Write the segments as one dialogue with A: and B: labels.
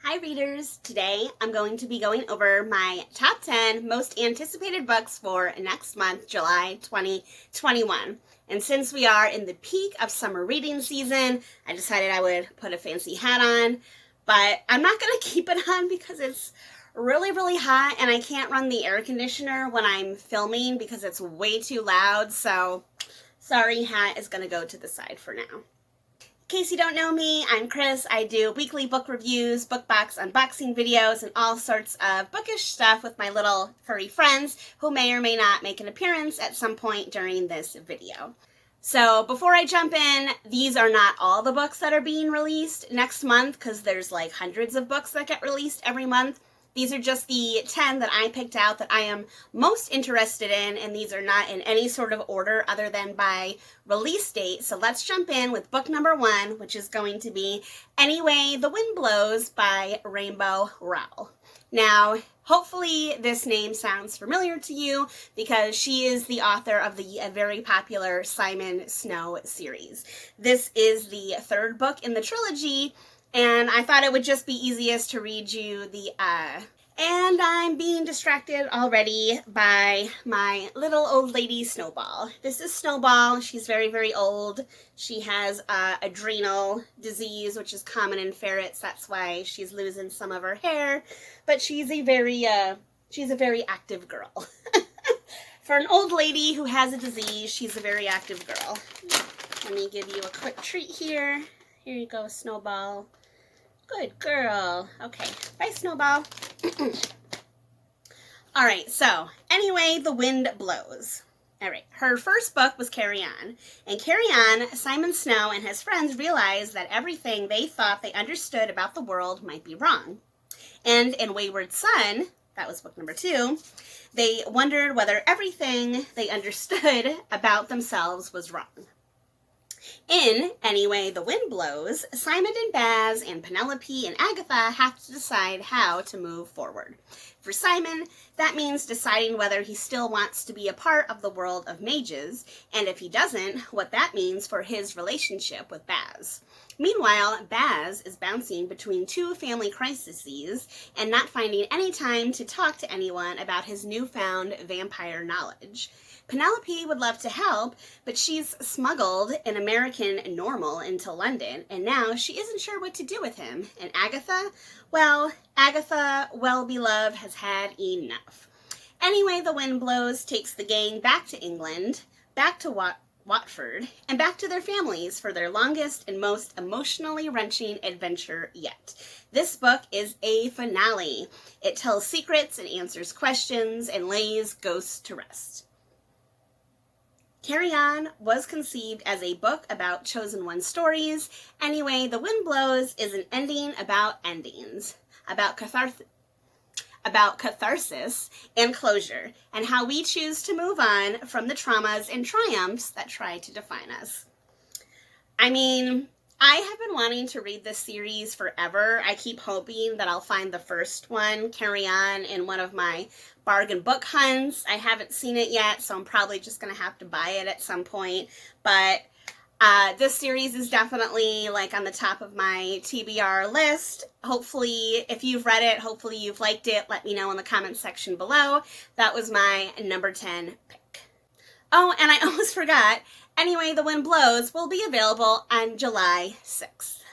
A: Hi readers! Today I'm going to be going over my top 10 most anticipated books for next month, July 2021. And since we are in the peak of summer reading season, I decided I would put a fancy hat on, but I'm not going to keep it on because it's really hot and I can't run the air conditioner when I'm filming because it's way too loud, so sorry, hat is going to go to the side for now. In case you don't know me, I'm Chris. I do weekly book reviews, book box unboxing videos, and all sorts of bookish stuff with my little furry friends who may or may not make an appearance at some point during this video. So before I jump in, these are not all the books that are being released next month because there's like hundreds of books that get released every month. These are just the 10 that I picked out that I am most interested in, and these are not in any sort of order other than by release date. So let's jump in with book number 1, which is going to be Anyway the Wind Blows by Rainbowrowell. Now, hopefully this name sounds familiar to you because she is the author of the very popular Simon Snow series. This is the 3rd book in the trilogy, and I thought it would just be easiest to read you the, and I'm being distracted already by my little old lady Snowball. This is Snowball. She's very old. She has adrenal disease, which is common in ferrets. That's why she's losing some of her hair. But she's a very active girl. For an old lady who has a disease, she's a very active girl. Let me give you a quick treat here. Here you go, Snowball. Good girl. Okay, bye, Snowball. Alright, so, Anyway the Wind Blows. Alright, her first book was Carry On. In Carry On, Simon Snow and his friends realized that everything they thought they understood about the world might be wrong. And in Wayward Son, that was book number 2, they wondered whether everything they understood about themselves was wrong. In Anyway the Wind Blows, Simon and Baz and Penelope and Agatha have to decide how to move forward. For Simon, that means deciding whether he still wants to be a part of the world of mages, and if he doesn't, what that means for his relationship with Baz. Meanwhile, Baz is bouncing between 2 family crises and not finding any time to talk to anyone about his newfound vampire knowledge. Penelope would love to help, but she's smuggled an American normal into London, and now she isn't sure what to do with him. And Agatha? Well, Agatha, well-beloved, has had enough. Anyway, the Wind Blows takes the gang back to England, back to Watford, and back to their families for their longest and most emotionally wrenching adventure yet. This book is a finale. It tells secrets and answers questions and lays ghosts to rest. Carry On was conceived as a book about chosen one stories. Anyway, The Wind Blows is an ending about endings, about catharsis and closure, and how we choose to move on from the traumas and triumphs that try to define us. I mean, I have been wanting to read this series forever. I keep hoping that I'll find the first one, Carry On, in one of my bargain book hunts. I haven't seen it yet, so I'm probably just going to have to buy it at some point. But this series is definitely like on the top of my TBR list. Hopefully, if you've read it, hopefully you've liked it. Let me know in the comments section below. That was my number 10 pick. Oh, and I almost forgot. Anyway, The Wind Blows will be available on July 6th.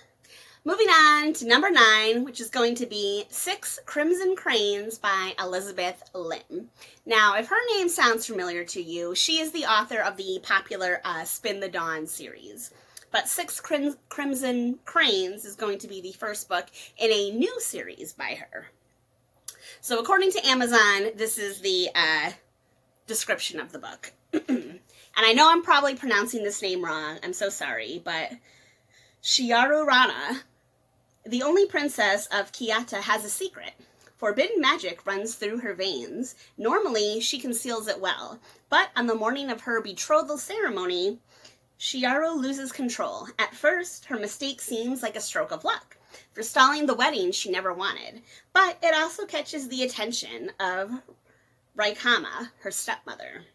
A: Moving on to number 9, which is going to be Sixcrimsoncranes by Elizabethlim. Now, if her name sounds familiar to you, she is the author of the popular Spin the Dawn series. But Sixcrimsoncranes is going to be the first book in a new series by her. So according to Amazon, this is the description of the book. And I know I'm probably pronouncing this name wrong. I'm so sorry, but Shiarurana, the only princess of Kiata, has a secret. Forbidden magic runs through her veins. Normally, she conceals it well, but on the morning of her betrothal ceremony, Shiaru loses control. At first, her mistake seems like a stroke of luck for stalling the wedding she never wanted, but it also catches the attention of Raikama, her stepmother.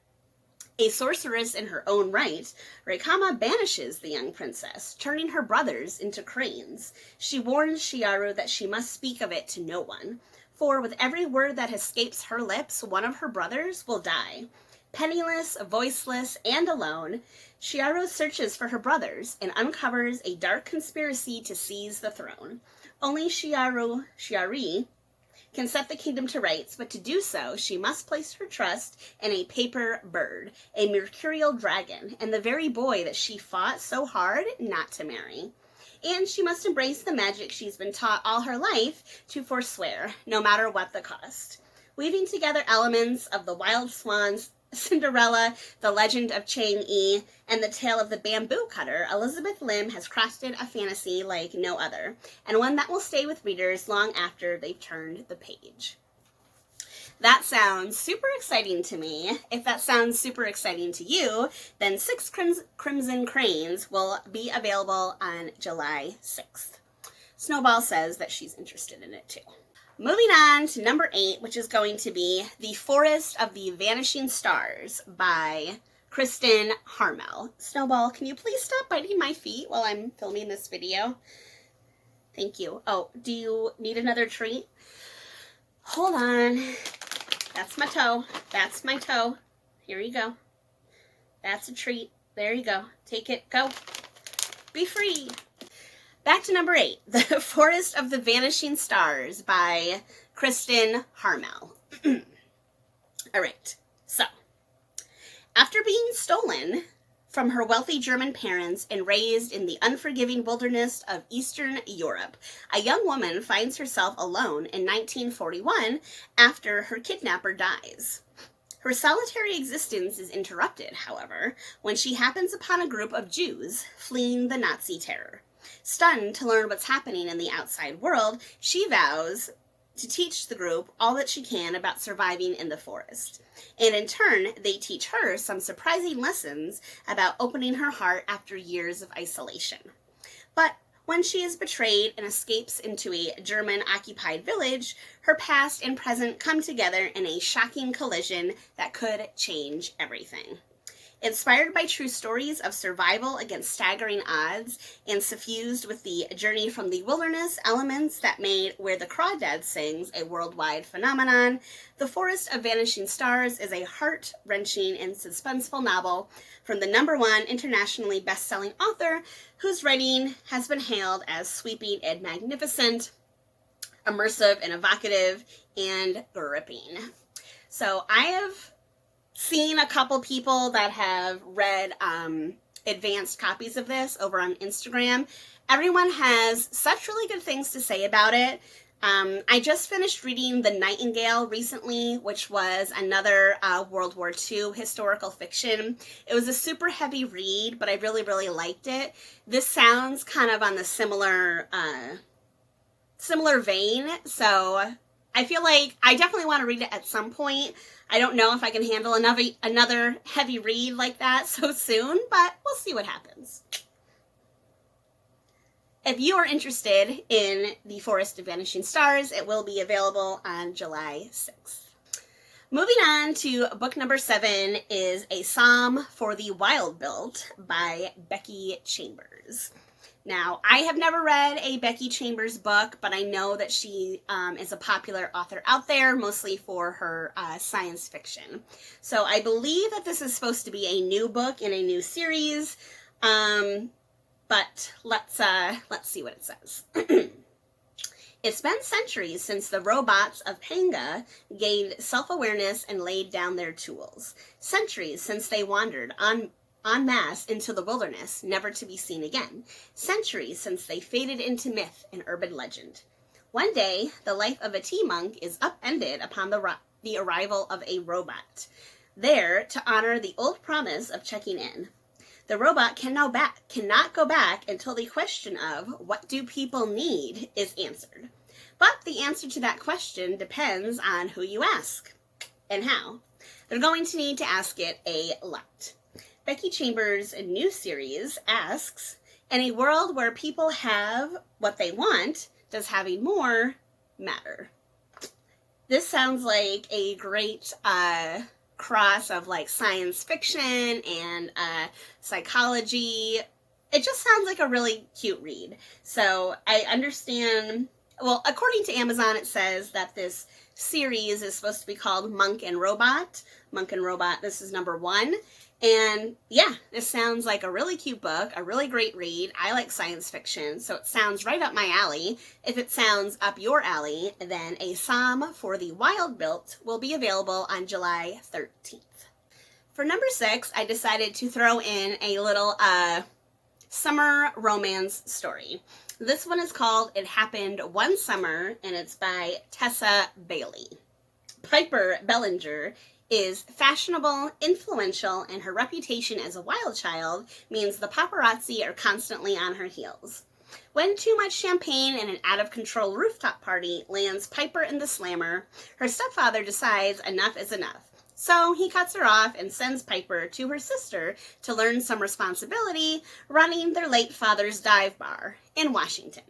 A: A sorceress in her own right, Rekama banishes the young princess, turning her brothers into cranes. She warns Shiaru that she must speak of it to no one, for with every word that escapes her lips, one of her brothers will die. Penniless, voiceless, and alone, Shiaru searches for her brothers and uncovers a dark conspiracy to seize the throne. Only Shiari, can set the kingdom to rights, but to do so, she must place her trust in a paper bird, a mercurial dragon, and the very boy that she fought so hard not to marry. And she must embrace the magic she's been taught all her life to forswear, no matter what the cost. Weaving together elements of the wild swans, Cinderella, the legend of Chang-yi, and the tale of the bamboo cutter, Elizabethlim has crafted a fantasy like no other, and one that will stay with readers long after they've turned the page. That sounds super exciting to me. If that sounds super exciting to you, then Sixcrimsoncranes will be available on July 6th. Snowball says that she's interested in it too. Moving on to number 8, which is going to be The Forest of the Vanishing Stars by kristinharmel. Snowball, can you please stop biting my feet while I'm filming this video? Thank you. Oh, do you need another treat? Hold on. That's my toe. That's my toe. Here you go. That's a treat. There you go. Take it. Go. Be free. Back to number 8, The Forest of the Vanishing Stars by kristinharmel. All right, so after being stolen from her wealthy German parents and raised in the unforgiving wilderness of Eastern Europe, a young woman finds herself alone in 1941 after her kidnapper dies. Her solitary existence is interrupted, however, when she happens upon a group of Jews fleeing the Nazi terror. Stunned to learn what's happening in the outside world, she vows to teach the group all that she can about surviving in the forest. And in turn, they teach her some surprising lessons about opening her heart after years of isolation. But when she is betrayed and escapes into a German-occupied village, her past and present come together in a shocking collision that could change everything. Inspired by true stories of survival against staggering odds and suffused with the journey from the wilderness elements that made Where the Crawdad Sings a worldwide phenomenon, The Forest of Vanishing Stars is a heart-wrenching and suspenseful novel from the #1 internationally best-selling author whose writing has been hailed as sweeping and magnificent, immersive and evocative, and gripping. So I have seen a couple people that have read advanced copies of this over on Instagram. Everyone has such really good things to say about it. I just finished reading The Nightingale recently, which was another World War II historical fiction. It was a super heavy read, but I really, really liked it. This sounds kind of on the similar vein, so I feel like I definitely want to read it at some point. I don't know if I can handle another heavy read like that so soon, but we'll see what happens. If you are interested in The Forest of Vanishing Stars, it will be available on July 6th. Moving on to book number 7 is A Psalm for the Wildbuilt by beckychambers. Now, I have never read a Becky Chambers book, but I know that she is a popular author out there, mostly for her science fiction. So I believe that this is supposed to be a new book in a new series, but let's see what it says. It's been centuries since the robots of Panga gained self-awareness and laid down their tools. Centuries since they wandered en masse into the wilderness, never to be seen again. Centuries since they faded into myth and urban legend. One day, the life of a tea monk is upended upon the arrival of a robot, there to honor the old promise of checking in. The robot cannot go back until the question of what do people need is answered. But the answer to that question depends on who you ask and how. They're going to need to ask it a lot. Becky Chambers' new series asks, in a world where people have what they want, does having more matter? This sounds like a great cross of like science fiction and psychology. It just sounds like a really cute read. So I understand, well, according to Amazon, it says that this series is supposed to be called Monk and Robot. Monk and Robot, this is number 1. And yeah, this sounds like a really cute book, a really great read. I like science fiction, so it sounds right up my alley. If it sounds up your alley, then A Psalm for the Wild-Built will be available on July 13th. For number 6, I decided to throw in a little summer romance story. This one is called It Happened One Summer, and it's by Tessabailey. Piper Bellinger is fashionable, influential, and her reputation as a wild child means the paparazzi are constantly on her heels. When too much champagne and an out-of-control rooftop party lands Piper in the slammer, her stepfather decides enough is enough. So he cuts her off and sends Piper to her sister to learn some responsibility running their late father's dive bar in Washington.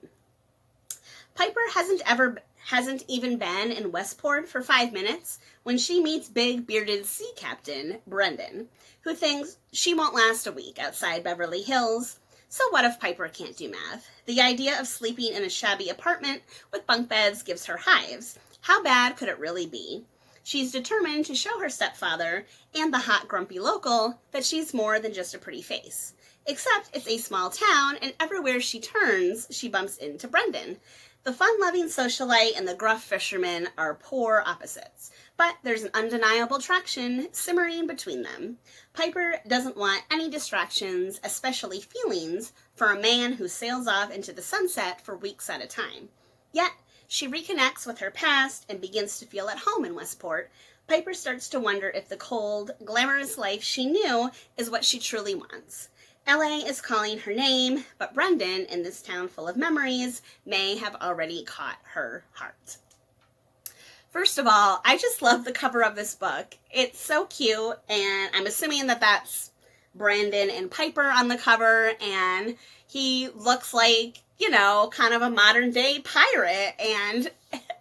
A: Piper hasn't even been in Westport for 5 minutes when she meets big bearded sea captain Brendan, who thinks she won't last a week outside Beverly Hills. So what if Piper can't do math? The idea of sleeping in a shabby apartment with bunk beds gives her hives. How bad could it really be? She's determined to show her stepfather and the hot, grumpy local that she's more than just a pretty face. Except it's a small town, and everywhere she turns, she bumps into Brendan. The fun-loving socialite and the gruff fisherman are polar opposites, but there's an undeniable attraction simmering between them. Piper doesn't want any distractions, especially feelings, for a man who sails off into the sunset for weeks at a time. Yet, she reconnects with her past and begins to feel at home in Westport. Piper starts to wonder if the cold, glamorous life she knew is what she truly wants. LA is calling her name, but Brendan, in this town full of memories, may have already caught her heart. First of all, I just love the cover of this book. It's so cute, and I'm assuming that that's Brandon and Piper on the cover, and he looks like, you know, kind of a modern-day pirate. And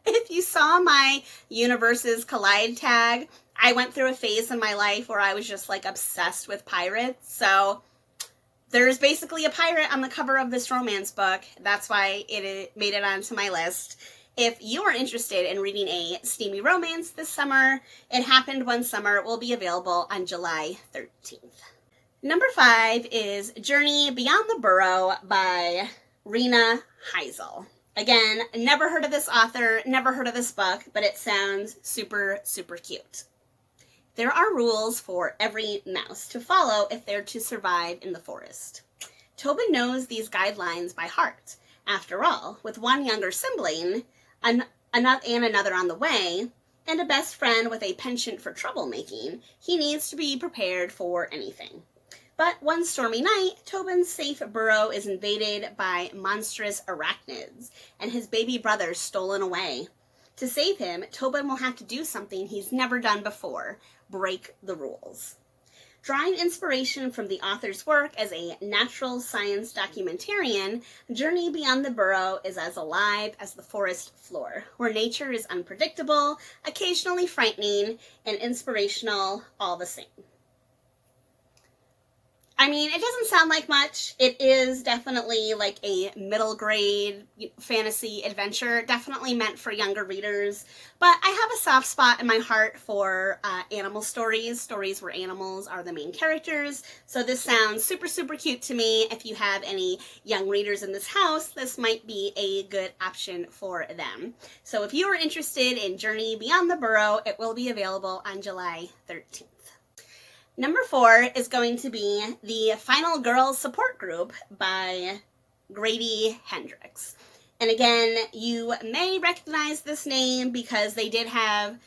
A: if you saw my Universes Collide tag, I went through a phase in my life where I was just, like, obsessed with pirates, so there's basically a pirate on the cover of this romance book. That's why it made it onto my list. If you are interested in reading a steamy romance this summer, It Happened One Summer will be available on July 13th. Number 5 is Journey Beyond the Burrow by Rinaheisel. Again, never heard of this author, never heard of this book, but it sounds super, super cute. There are rules for every mouse to follow if they're to survive in the forest. Tobin knows these guidelines by heart. After all, with one younger sibling, another on the way, and a best friend with a penchant for troublemaking, he needs to be prepared for anything. But one stormy night, Tobin's safe burrow is invaded by monstrous arachnids, and his baby brother stolen away. To save him, Tobin will have to do something he's never done before: break the rules. Drawing inspiration from the author's work as a natural science documentarian, Journey Beyond the Burrow is as alive as the forest floor, where nature is unpredictable, occasionally frightening, and inspirational all the same. I mean, it doesn't sound like much. It is definitely like a middle grade fantasy adventure, definitely meant for younger readers. But I have a soft spot in my heart for animal stories where animals are the main characters. So this sounds super, super cute to me. If you have any young readers in this house, this might be a good option for them. So if you are interested in Journey Beyond the Burrow, it will be available on July 13th. Number 4 is going to be The Final Girls Support Group by Gradyhendrix. And again, you may recognize this name because they did have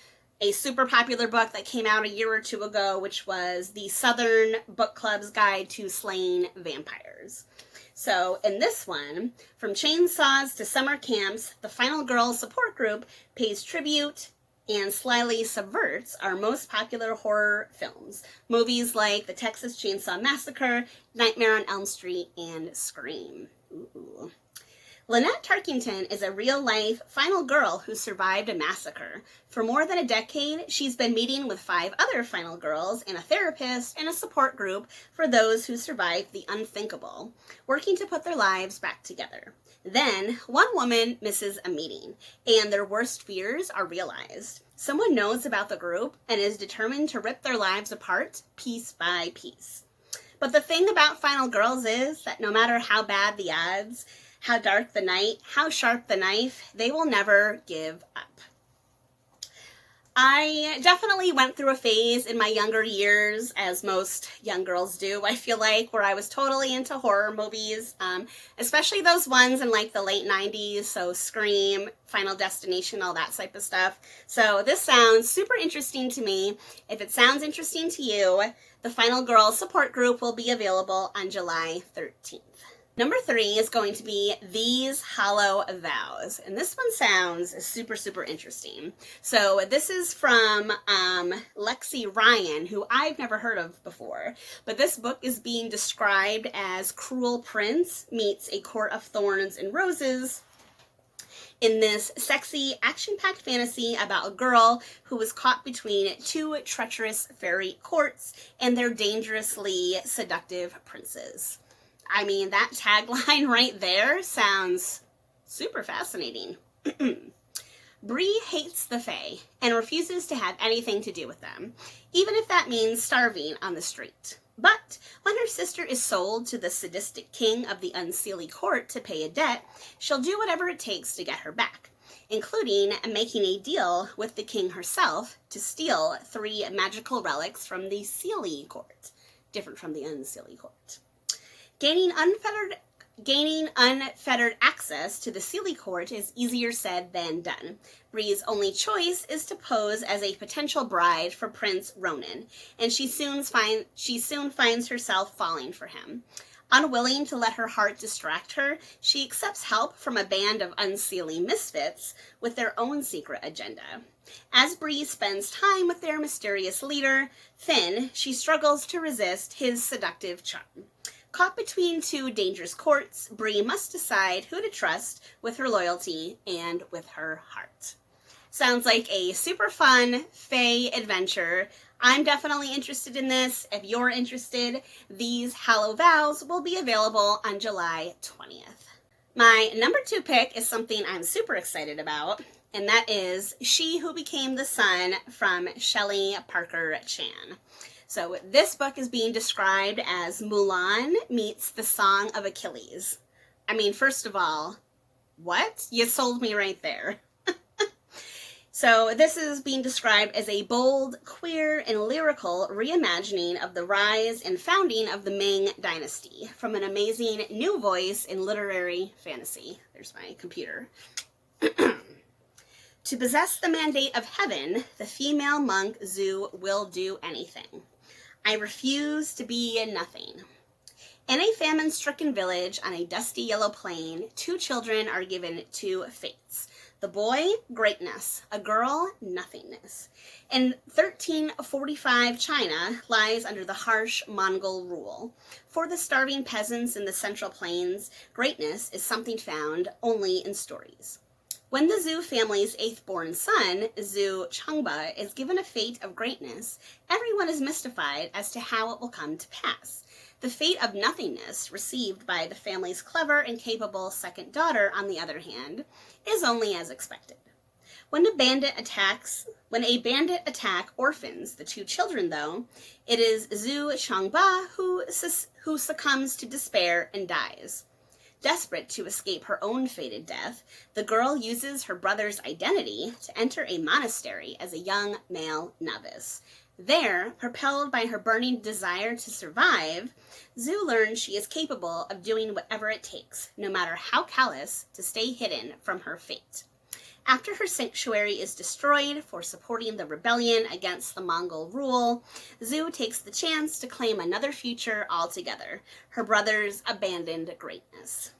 A: a super popular book that came out a year or two ago, which was the Southern Book Club's Guide to Slaying Vampires. So in this one, from chainsaws to summer camps, the Final Girls Support Group pays tribute and slyly subverts our most popular horror films. Movies like The Texas Chainsaw Massacre, Nightmare on Elm Street, and Scream. Ooh. Lynette Tarkington is a real-life final girl who survived a massacre. For more than a decade, she's been meeting with 5 other final girls and a therapist and a support group for those who survived the unthinkable, working to put their lives back together. Then, one woman misses a meeting, and their worst fears are realized. Someone knows about the group and is determined to rip their lives apart piece by piece. But the thing about final girls is that no matter how bad the odds, how dark the night, how sharp the knife, they will never give up. I definitely went through a phase in my younger years, as most young girls do, I feel like, where I was totally into horror movies, especially those ones in like the late 90s, so Scream, Final Destination, all that type of stuff. So this sounds super interesting to me. If it sounds interesting to you, the Final Girls support group will be available on July 13th. Number 3 is going to be These Hollow Vows, and this one sounds super, super interesting. So this is from Lexiryan, who I've never heard of before, but this book is being described as Cruel Prince meets A Court of Thorns and Roses in this sexy, action-packed fantasy about a girl who was caught between 2 treacherous fairy courts and their dangerously seductive princes. I mean, that tagline right there sounds super fascinating. Bree hates the Fae and refuses to have anything to do with them, even if that means starving on the street. But when her sister is sold to the sadistic king of the Unseelie court to pay a debt, she'll do whatever it takes to get her back, including making a deal with the king herself to steal 3 magical relics from the Seelie court, different from the Unseelie court. Gaining unfettered access to the Seelie court is easier said than done. Bree's only choice is to pose as a potential bride for Prince Ronan, and she soon finds herself falling for him. Unwilling to let her heart distract her, she accepts help from a band of Unseelie misfits with their own secret agenda. As Bree spends time with their mysterious leader, Finn, she struggles to resist his seductive charm. Caught between 2 dangerous courts, Bree must decide who to trust with her loyalty and with her heart. Sounds like a super fun Fae adventure. I'm definitely interested in this. If you're interested, These Hollow Vows will be available on July 20th. My number 2 pick is something I'm super excited about, and that is She Who Became the Sun from Shelleyparkerchan. So this book is being described as Mulan meets the Song of Achilles. I mean, first of all, what? You sold me right there. So this is being described as a bold, queer, and lyrical reimagining of the rise and founding of the Ming Dynasty from an amazing new voice in literary fantasy. There's my computer. To possess the mandate of heaven, the female monk Zhu will do anything. I refuse to be nothing. In a famine-stricken village on a dusty yellow plain, 2 children are given 2 fates. The boy, greatness. A girl, nothingness. In 1345, China lies under the harsh Mongol rule. For the starving peasants in the Central Plains, greatness is something found only in stories. When the Zhu family's 8th-born son, Zhu Changba, is given a fate of greatness, everyone is mystified as to how it will come to pass. The fate of nothingness, received by the family's clever and capable second daughter, on the other hand, is only as expected. When a bandit attack orphans the 2 children, though, it is Zhu Changba who succumbs to despair and dies. Desperate to escape her own fated death, the girl uses her brother's identity to enter a monastery as a young male novice. There, propelled by her burning desire to survive, Zhu learns she is capable of doing whatever it takes, no matter how callous, to stay hidden from her fate. After her sanctuary is destroyed for supporting the rebellion against the Mongol rule, Zhu takes the chance to claim another future altogether, her brother's abandoned greatness.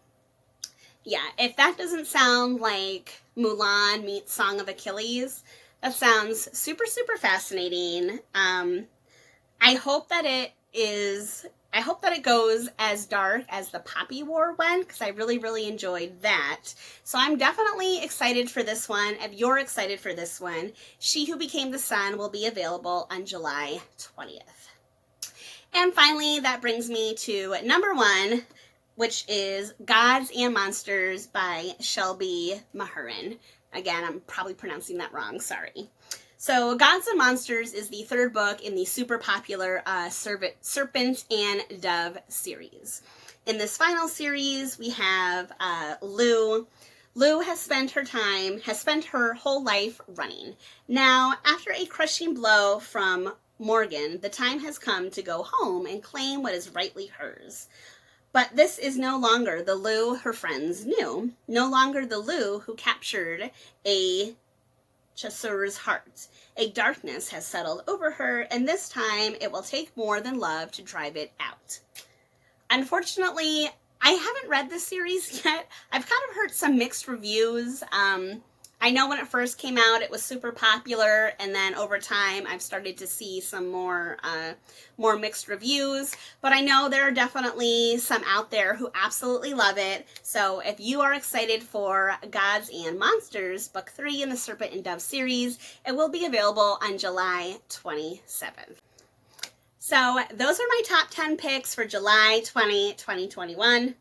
A: Yeah, if that doesn't sound like Mulan meets Song of Achilles, that sounds super, super fascinating. I hope that it is I hope that it goes as dark as the Poppy War went, because I really, really enjoyed that. So I'm definitely excited for this one. If you're excited for this one, She Who Became the Sun will be available on July 20th. And finally, that brings me to number 1, which is Gods and Monsters by Shelbymahurin. Again, I'm probably pronouncing that wrong, sorry. So Gods and Monsters is the 3rd book in the super popular Serpent and Dove series. In this final series, we have Lou. Lou has spent her whole life running. Now, after a crushing blow from Morgan, the time has come to go home and claim what is rightly hers. But this is no longer the Lou her friends knew, no longer the Lou who captured a chasseur's heart. A darkness has settled over her, and this time it will take more than love to drive it out. Unfortunately, I haven't read this series yet. I've kind of heard some mixed reviews. I know when it first came out, it was super popular, and then over time, I've started to see some more mixed reviews. But I know there are definitely some out there who absolutely love it. So if you are excited for Gods and Monsters, Book 3 in the Serpent and Dove series, it will be available on July 27th. So those are my top 10 picks for July 2021.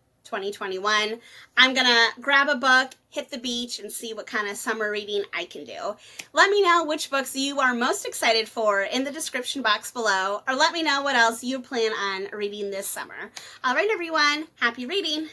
A: I'm gonna grab a book, hit the beach, and see what kind of summer reading I can do. Let me know which books you are most excited for in the description box below, or let me know what else you plan on reading this summer. All right, everyone, happy reading!